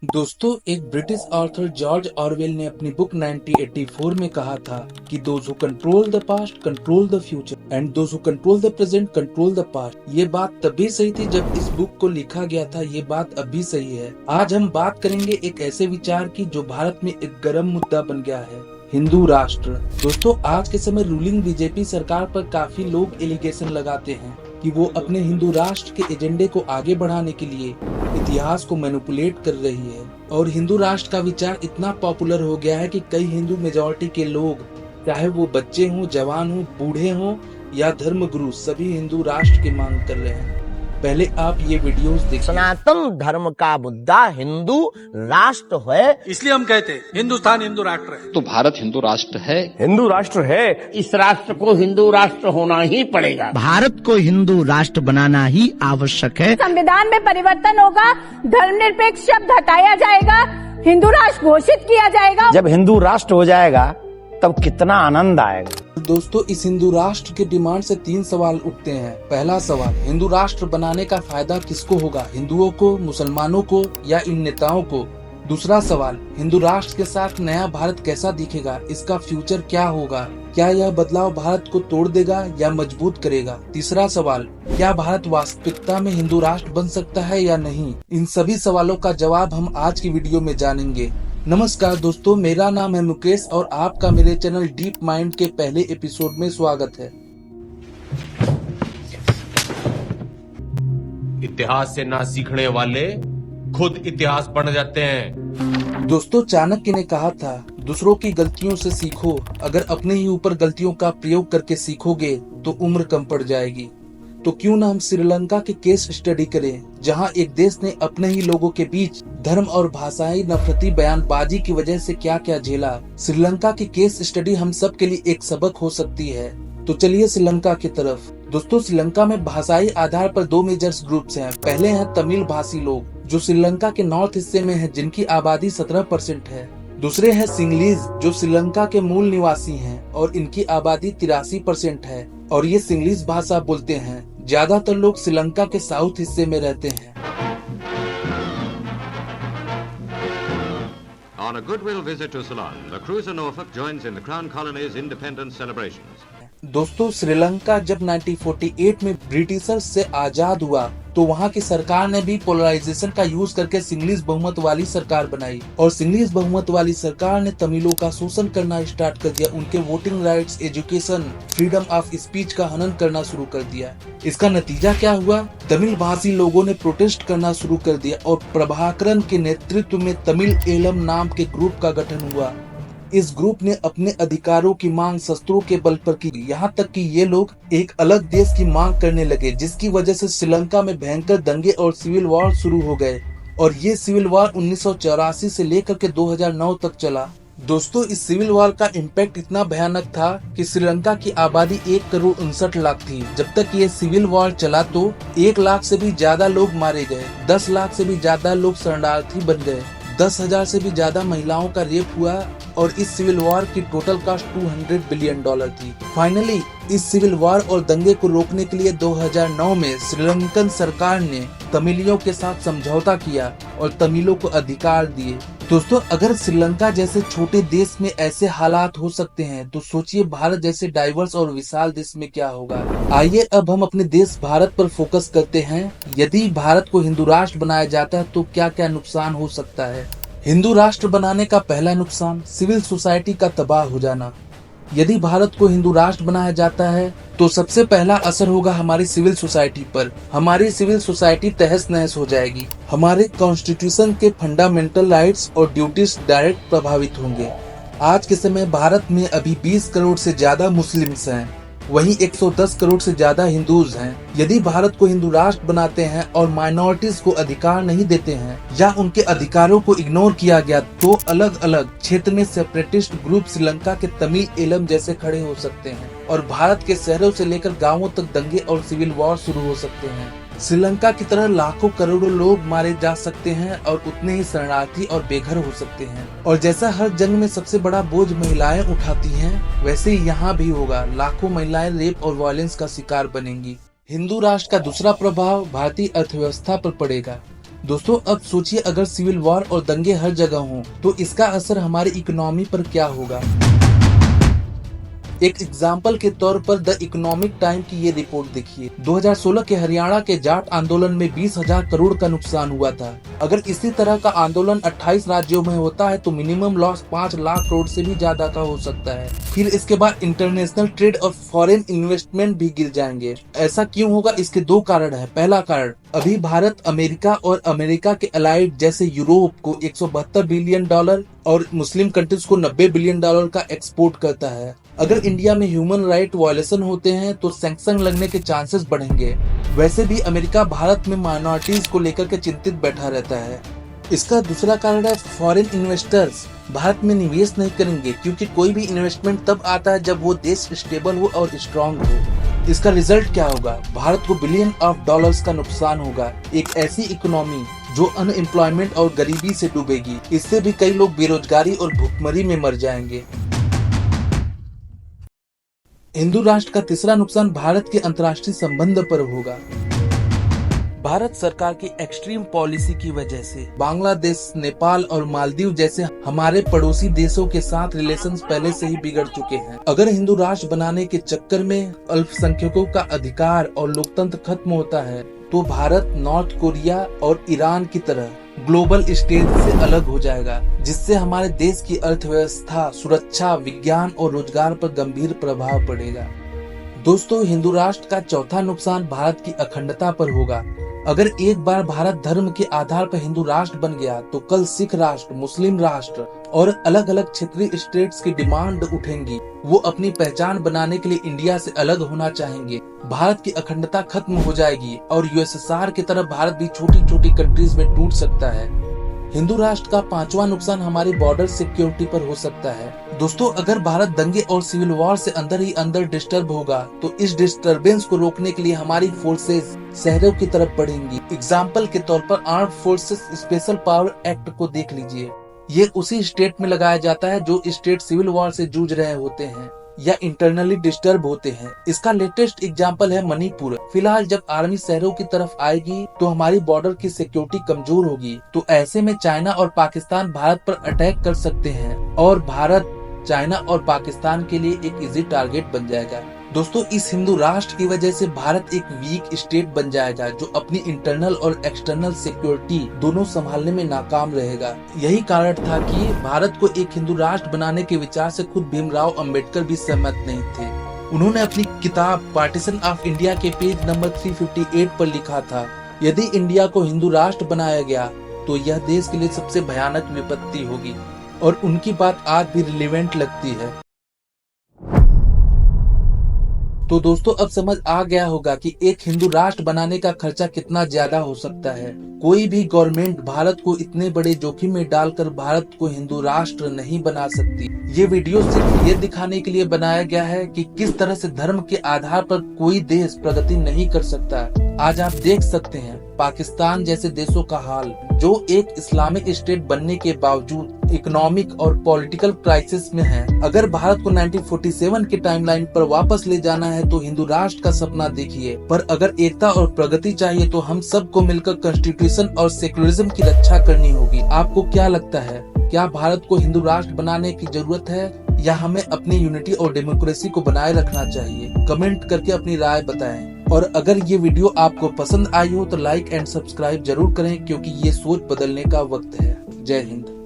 दोस्तों, एक British author George Orwell ने अपनी बुक 1984 में कहा था कि those who control the past control the future and those who control the present control the past. ये बात तभी सही थी जब इस बुक को लिखा गया था, ये बात अभी सही है। आज हम बात करेंगे एक ऐसे विचार की जो भारत में एक गर्म मुद्दा बन गया है, हिंदू राष्ट्र। दोस्तों, आज के समय रूलिंग बीजेपी सरकार पर काफी लोग एलिगेशन लगाते हैं कि वो अपने हिंदू राष्ट्र के एजेंडे को आगे बढ़ाने के लिए इतिहास को मैनिपुलेट कर रही है। और हिंदू राष्ट्र का विचार इतना पॉपुलर हो गया है कि कई हिंदू मेजॉरिटी के लोग, चाहे वो बच्चे हों, जवान हों, बूढ़े हों या धर्मगुरु, सभी हिंदू राष्ट्र की मांग कर रहे हैं। पहले आप ये वीडियोस देखिए। सनातन धर्म का मुद्दा हिंदू राष्ट्र है, इसलिए हम कहते हैं हिंदुस्तान हिंदू राष्ट्र है। तो भारत हिंदू राष्ट्र है। हिंदू राष्ट्र है। इस राष्ट्र को हिंदू राष्ट्र होना ही पड़ेगा। भारत को हिंदू राष्ट्र बनाना ही आवश्यक है। संविधान में परिवर्तन होगा, धर्मनिरपेक्ष शब्द हटाया जाएगा, हिंदू राष्ट्र घोषित किया जाएगा। जब हिंदू राष्ट्र हो जाएगा तब कितना आनंद आएगा। दोस्तों, इस हिंदू राष्ट्र के डिमांड से 3 सवाल उठते हैं। पहला सवाल, हिंदू राष्ट्र बनाने का फायदा किसको होगा, हिंदुओं को, मुसलमानों को या इन नेताओं को? दूसरा सवाल, हिंदू राष्ट्र के साथ नया भारत कैसा दिखेगा, इसका फ्यूचर क्या होगा, क्या यह बदलाव भारत को तोड़ देगा या मजबूत करेगा? तीसरा सवाल, क्या भारत वास्तविकता में हिंदू राष्ट्र बन सकता है या नहीं? इन सभी सवालों का जवाब हम आज की वीडियो में जानेंगे। नमस्कार दोस्तों, मेरा नाम है मुकेश और आपका मेरे चैनल डीप माइंड के पहले एपिसोड में स्वागत है। इतिहास से ना सीखने वाले खुद इतिहास बन जाते हैं। दोस्तों, चाणक्य ने कहा था, दूसरों की गलतियों से सीखो, अगर अपने ही ऊपर गलतियों का प्रयोग करके सीखोगे तो उम्र कम पड़ जाएगी। तो क्यों ना हम श्रीलंका के केस स्टडी करें, जहां एक देश ने अपने ही लोगों के बीच धर्म और भाषाई नफरती बयानबाजी की वजह से क्या क्या झेला। श्रीलंका की केस स्टडी हम सब के लिए एक सबक हो सकती है। तो चलिए श्रीलंका की तरफ। दोस्तों, श्रीलंका में भाषाई आधार पर 2 मेजर्स ग्रुप्स हैं। पहले हैं तमिल भाषी लोग, जो श्रीलंका के नॉर्थ हिस्से में है, जिनकी आबादी 17% है। दूसरे हैं सिंगलीज, जो श्रीलंका के मूल निवासी हैं और इनकी आबादी 83% है और ये सिंगलीज भाषा बोलते हैं। ज्यादातर लोग श्रीलंका के साउथ हिस्से में रहते हैं। On a goodwill visit to Ceylon, the cruiser Norfolk joins in the Crown Colony's independence celebrations. दोस्तों, श्रीलंका जब 1948 में ब्रिटिशर्स से आजाद हुआ तो वहाँ की सरकार ने भी पोलराइजेशन का यूज करके सिंगलीज बहुमत वाली सरकार बनाई और सिंगलीज बहुमत वाली सरकार ने तमिलों का शोषण करना स्टार्ट कर दिया। उनके voting rights, education, freedom of speech का हनन करना शुरू कर दिया। इसका नतीजा क्या हुआ? तमिल भाषी लोगों ने प्रोटेस्ट करना शुरू कर दिया और प्रभाकरन के नेतृत्व में तमिल एलम नाम के ग्रुप का गठन हुआ। इस ग्रुप ने अपने अधिकारों की मांग शस्त्रों के बल पर की, यहाँ तक कि ये लोग एक अलग देश की मांग करने लगे, जिसकी वजह से श्रीलंका में भयंकर दंगे और सिविल वॉर शुरू हो गए। और ये सिविल वॉर 1984 से लेकर के 2009 तक चला। दोस्तों, इस सिविल वॉर का इम्पैक्ट इतना भयानक था कि श्रीलंका की आबादी 1,59,00,000 थी। जब तक ये सिविल वॉर चला तो 1 लाख से भी ज्यादा लोग मारे गए, 10 लाख से भी ज्यादा लोग शरणार्थी बन गए, 10,000 से भी ज्यादा महिलाओं का रेप हुआ और इस सिविल वॉर की टोटल कॉस्ट $200 बिलियन थी। फाइनली इस सिविल वॉर और दंगे को रोकने के लिए 2009 में श्रीलंकन सरकार ने तमिलियों के साथ समझौता किया और तमिलों को अधिकार दिए। दोस्तों, अगर श्रीलंका जैसे छोटे देश में ऐसे हालात हो सकते हैं तो सोचिए भारत जैसे डाइवर्स और विशाल देश में क्या होगा। आइए अब हम अपने देश भारत पर फोकस करते हैं। यदि भारत को हिंदू राष्ट्र बनाया जाता है तो क्या क्या नुकसान हो सकता है? हिंदू राष्ट्र बनाने का पहला नुकसान, सिविल सोसाइटी का तबाह हो जाना। यदि भारत को हिंदू राष्ट्र बनाया जाता है तो सबसे पहला असर होगा हमारी सिविल सोसाइटी पर। हमारी सिविल सोसाइटी तहस नहस हो जाएगी। हमारे कॉन्स्टिट्यूशन के फंडामेंटल राइट्स और ड्यूटीज डायरेक्ट प्रभावित होंगे। आज के समय भारत में अभी 20 करोड़ से ज्यादा मुस्लिम्स हैं, वहीं 110 करोड़ से ज्यादा हिंदूज हैं। यदि भारत को हिंदू राष्ट्र बनाते हैं और माइनॉरिटीज को अधिकार नहीं देते हैं या उनके अधिकारों को इग्नोर किया गया तो अलग अलग क्षेत्र में सेपरेटिस्ट ग्रुप श्रीलंका के तमिल एलम जैसे खड़े हो सकते हैं और भारत के शहरों से लेकर गांवों तक दंगे और सिविल वॉर शुरू हो सकते हैं। श्रीलंका की तरह लाखों करोड़ों लोग मारे जा सकते हैं और उतने ही शरणार्थी और बेघर हो सकते हैं। और जैसा हर जंग में सबसे बड़ा बोझ महिलाएं उठाती हैं, वैसे ही यहाँ भी होगा। लाखों महिलाएं रेप और वायलेंस का शिकार बनेंगी। हिंदू राष्ट्र का दूसरा प्रभाव भारतीय अर्थव्यवस्था पर पड़ेगा। दोस्तों अब सोचिए अगर सिविल वॉर और दंगे हर जगह हों तो इसका असर हमारी इकोनॉमी पर क्या होगा। एक एग्जाम्पल के तौर पर द इकोनॉमिक टाइम की ये रिपोर्ट देखिए। 2016 के हरियाणा के जाट आंदोलन में 20,000 करोड़ का नुकसान हुआ था। अगर इसी तरह का आंदोलन 28 राज्यों में होता है तो मिनिमम लॉस 5 लाख करोड़ से भी ज्यादा का हो सकता है। फिर इसके बाद इंटरनेशनल ट्रेड और फॉरेन इन्वेस्टमेंट भी गिर जाएंगे। ऐसा क्यों होगा? इसके 2 कारण है। पहला कारण, अभी भारत अमेरिका और अमेरिका के अलाइड जैसे यूरोप को $172 बिलियन और मुस्लिम कंट्रीज को $90 बिलियन का एक्सपोर्ट करता है। अगर इंडिया में ह्यूमन राइट वायलेशन होते हैं तो सैंक्शन लगने के चांसेस बढ़ेंगे। वैसे भी अमेरिका भारत में माइनॉरिटीज को लेकर के चिंतित बैठा रहता है। इसका दूसरा कारण है फॉरेन इन्वेस्टर्स भारत में निवेश नहीं करेंगे, क्योंकि कोई भी इन्वेस्टमेंट तब आता है जब वो देश स्टेबल हो और स्ट्रांग हो। इसका रिजल्ट क्या होगा? भारत को बिलियन ऑफ डॉलर्स का नुकसान होगा। एक ऐसी इकोनॉमी जो अनएम्प्लॉयमेंट और गरीबी से डूबेगी। इससे भी कई लोग बेरोजगारी और भूखमरी में मर जाएंगे। हिंदू राष्ट्र का तीसरा नुकसान भारत के अंतर्राष्ट्रीय संबंध पर होगा। भारत सरकार की एक्सट्रीम पॉलिसी की वजह से बांग्लादेश, नेपाल और मालदीव जैसे हमारे पड़ोसी देशों के साथ रिलेशंस पहले से ही बिगड़ चुके हैं। अगर हिंदू राष्ट्र बनाने के चक्कर में अल्पसंख्यकों का अधिकार और लोकतंत्र खत्म होता है तो भारत नॉर्थ कोरिया और ईरान की तरह ग्लोबल स्टेज से अलग हो जाएगा, जिससे हमारे देश की अर्थव्यवस्था, सुरक्षा, विज्ञान और रोजगार पर गंभीर प्रभाव पड़ेगा। दोस्तों, हिंदू राष्ट्र का चौथा नुकसान भारत की अखंडता पर होगा। अगर एक बार भारत धर्म के आधार पर हिंदू राष्ट्र बन गया तो कल सिख राष्ट्र, मुस्लिम राष्ट्र और अलग अलग क्षेत्रीय स्टेट्स की डिमांड उठेंगी। वो अपनी पहचान बनाने के लिए इंडिया से अलग होना चाहेंगे। भारत की अखंडता खत्म हो जाएगी और यूएसएसआर की तरह भारत भी छोटी छोटी कंट्रीज में टूट सकता है। हिंदू राष्ट्र का पांचवा नुकसान हमारी बॉर्डर सिक्योरिटी पर हो सकता है। दोस्तों, अगर भारत दंगे और सिविल वॉर से अंदर ही अंदर डिस्टर्ब होगा तो इस डिस्टर्बेंस को रोकने के लिए हमारी फोर्सेस शहरों की तरफ बढ़ेंगी। एग्जाम्पल के तौर पर armed forces special power act को देख लीजिए। ये उसी स्टेट में लगाया जाता है जो स्टेट सिविल वॉर से जूझ रहे होते हैं या इंटरनली डिस्टर्ब होते हैं। इसका लेटेस्ट एग्जाम्पल है मणिपुर। फिलहाल जब आर्मी शहरों की तरफ आएगी तो हमारी बॉर्डर की सिक्योरिटी कमजोर होगी, तो ऐसे में चाइना और पाकिस्तान भारत पर अटैक कर सकते हैं और भारत चाइना और पाकिस्तान के लिए एक इजी टारगेट बन जाएगा। दोस्तों, इस हिंदू राष्ट्र की वजह से भारत एक वीक स्टेट बन जाएगा जो अपनी इंटरनल और एक्सटर्नल सिक्योरिटी दोनों संभालने में नाकाम रहेगा। यही कारण था कि भारत को एक हिंदू राष्ट्र बनाने के विचार से खुद भीमराव अंबेडकर भी सहमत नहीं थे। उन्होंने अपनी किताब पार्टीशन ऑफ इंडिया के पेज नंबर 358 पर लिखा था, यदि इंडिया को हिंदू राष्ट्र बनाया गया तो यह देश के लिए सबसे भयानक विपत्ति होगी। और उनकी बात आज भी रिलेवेंट लगती है। तो दोस्तों, अब समझ आ गया होगा कि एक हिंदू राष्ट्र बनाने का खर्चा कितना ज्यादा हो सकता है। कोई भी गवर्नमेंट भारत को इतने बड़े जोखिम में डालकर भारत को हिंदू राष्ट्र नहीं बना सकती। ये वीडियो सिर्फ ये दिखाने के लिए बनाया गया है कि किस तरह से धर्म के आधार पर कोई देश प्रगति नहीं कर सकता। आज आप देख सकते हैं पाकिस्तान जैसे देशों का हाल, जो एक इस्लामिक स्टेट बनने के बावजूद इकोनॉमिक और पॉलिटिकल क्राइसिस में है। अगर भारत को 1947 के टाइमलाइन पर वापस ले जाना है तो हिंदू राष्ट्र का सपना देखिए, पर अगर एकता और प्रगति चाहिए तो हम सबको मिलकर कॉन्स्टिट्यूशन और सेकुलरिज्म की रक्षा करनी होगी। आपको क्या लगता है, क्या भारत को हिंदू राष्ट्र बनाने की जरूरत है या हमें अपनी यूनिटी और डेमोक्रेसी को बनाए रखना चाहिए? कमेंट करके अपनी राय बताएं। और अगर ये वीडियो आपको पसंद आई हो तो लाइक एंड सब्सक्राइब जरूर करें, क्योंकि ये सोच बदलने का वक्त है। जय हिंद।